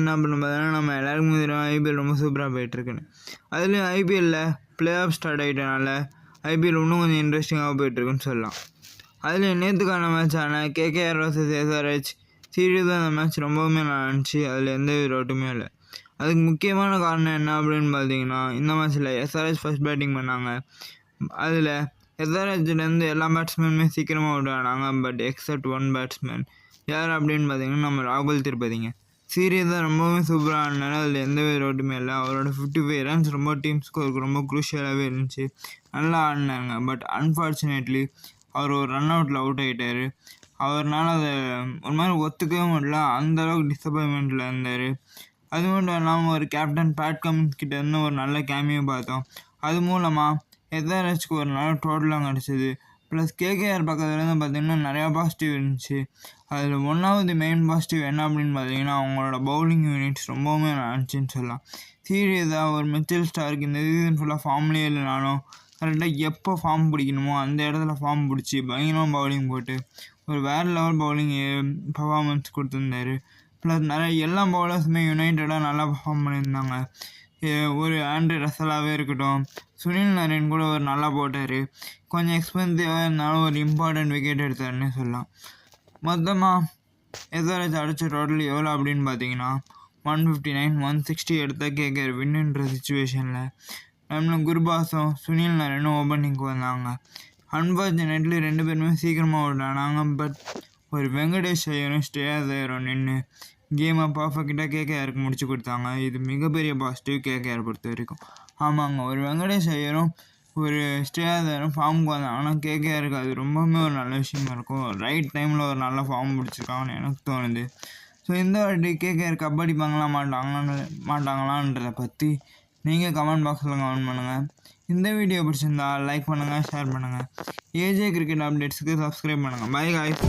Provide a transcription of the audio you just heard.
என்ன பண்ணணும் பார்த்தீங்கன்னா, நம்ம எல்லாருக்கும் தெரியும் ஐபிஎல் ரொம்ப சூப்பராக போயிட்டுருக்குன்னு. அதுலேயும் ஐபிஎல்லில் ப்ளே ஆஃப் ஸ்டார்ட் ஆகிட்டனால ஐபிஎல் இன்னும் கொஞ்சம் இன்ட்ரெஸ்டிங்காக போயிட்டுருக்குன்னு சொல்லலாம். அதில் நேற்றுக்கான மேட்சான கேகேஆர் vs எஸ்ஆர்ஹெச் சீரியஸாக அந்த மேட்ச் ரொம்பவுமே நல்லா இருந்துச்சு. அதில் எந்த ஒரு டவுட்டுமே இல்லை. அதுக்கு முக்கியமான காரணம் என்ன அப்படின்னு பார்த்தீங்கன்னா, இந்த மேட்ச்சில் எஸ்ஆர்ஹெச் ஃபர்ஸ்ட் பேட்டிங் பண்ணாங்க. அதில் எஸ்ஆர்ஹெச்லேருந்து எல்லா பேட்ஸ்மேனுமே சீக்கிரமாக அவுட் ஆனாங்க. But accept one batsman. யார் அப்படின்னு பார்த்தீங்கன்னா, நம்ம ராகுல் திருப்பதிங்க. சீரியஸாக ரொம்பவே சூப்பராக ஆடினால அதில் எந்த ஒரு டவுட்டுமே இல்லை. அவரோட 55 ரன்ஸ் ரொம்ப டீம் ஸ்கோருக்கு ரொம்ப குரூஷியலாகவே இருந்துச்சு. நல்லா ஆடினாங்க. பட் அன்ஃபார்ச்சுனேட்லி அவர் ஒரு ரன் அவுட்டில் அவுட் ஆகிட்டார். அவர்னால அதை ஒரு மாதிரி ஒத்துக்கவே முடியல. அந்தளவுக்கு டிசப்பாயின்மெண்ட்டில் இருந்தார். அது மட்டும் இல்லாமல் ஒரு கேப்டன் பேட் கமின்ஸ் கிட்டேருந்து ஒரு நல்ல கேமியோ பார்த்தோம். அது மூலமாக எஸ்ஆர்ஹெச்க்கு ஒரு நல்ல டோட்டலாக கிடச்சிது. ப்ளஸ் கேகேஆர் பக்கத்துலேருந்து பார்த்திங்கன்னா நிறையா பாசிட்டிவ் இருந்துச்சு. அதில் ஒன்றாவது மெயின் பாசிட்டிவ் என்ன அப்படின்னு பார்த்தீங்கன்னா, அவங்களோட பவுலிங் யூனிட்ஸ் ரொம்பவுமே நல்லாச்சுன்னு சொல்லலாம். சீரியஸாக ஒரு மிச்சல் ஸ்டார்க்கு இந்த சீசன் ஃபுல்லாக ஃபார்ம்லேயே இல்லைனாலும் கரெக்டாக எப்போ ஃபார்ம் பிடிக்கணுமோ அந்த இடத்துல ஃபார்ம் பிடிச்சி பயங்கரமாக பவுலிங் போட்டு ஒரு வேறு லெவல் பவுலிங் பர்ஃபார்மன்ஸ் கொடுத்துருந்தாரு. ப்ளஸ் நிறைய எல்லா பவுலர்ஸுமே யுனைட்டடாக நல்லா பர்ஃபார்ம் பண்ணியிருந்தாங்க. ஒரு ஆண்ட்ரே ரசலாகவே இருக்கட்டும், சுனில் நரேன் கூட ஒரு நல்லா போட்டார். கொஞ்சம் எக்ஸ்பென்சிவாக இருந்தாலும் ஒரு இம்பார்ட்டன்ட் விக்கெட் எடுத்தாருன்னு சொல்லலாம். மொத்தமாக எஸ்ஆர்ஹெச் அடித்த டோட்டல் எவ்வளோ அப்படின்னு பார்த்தீங்கன்னா 159, 160 எடுத்த கேகேஆர் வின்னுன்ற சுச்சுவேஷனில் நம்மளும் குர்பாஸும் சுனில் நரேனும் ஓப்பனிங்க்கு வந்தாங்க. அன்ஃபார்ச்சுனேட்லி 2 பேருமே சீக்கிரமாக அவுட் ஆனாங்க. பட் ஒரு வெங்கடேஷ் ஐயரும் ஸ்ரேயாஸ் ஐயரும் நின்று கேமை பர்ஃபெக்டாக கேகேஆருக்கு முடிச்சு கொடுத்தாங்க. இது மிகப்பெரிய பாசிட்டிவ் கேகேஆர் பொறுத்த வரைக்கும். ஆமாங்க, ஒரு வெங்கடேஷ் ஐயரும் ஒரு ஸ்ரேயாஸ் ஐயரும் ஃபார்முக்கு வந்தாங்கன்னா கேகேஆருக்கு அது ரொம்பவுமே ஒரு நல்ல விஷயமா இருக்கும். ரைட் டைமில் ஒரு நல்ல ஃபார்ம் பிடிச்சிருக்காங்கன்னு எனக்கு தோணுது. ஸோ இந்த வாட்டி கேகேஆர் கபடிப்பாங்களா மாட்டாங்களான்றதை பற்றி நீங்கள் கமெண்ட் பாக்ஸில் கமெண்ட் பண்ணுங்கள். இந்த வீடியோ பிடிச்சிருந்தா லைக் பண்ணுங்கள், ஷேர் பண்ணுங்கள். ஏஜே கிரிக்கெட் அப்டேட்ஸுக்கு சப்ஸ்கிரைப் பண்ணுங்கள். By guys.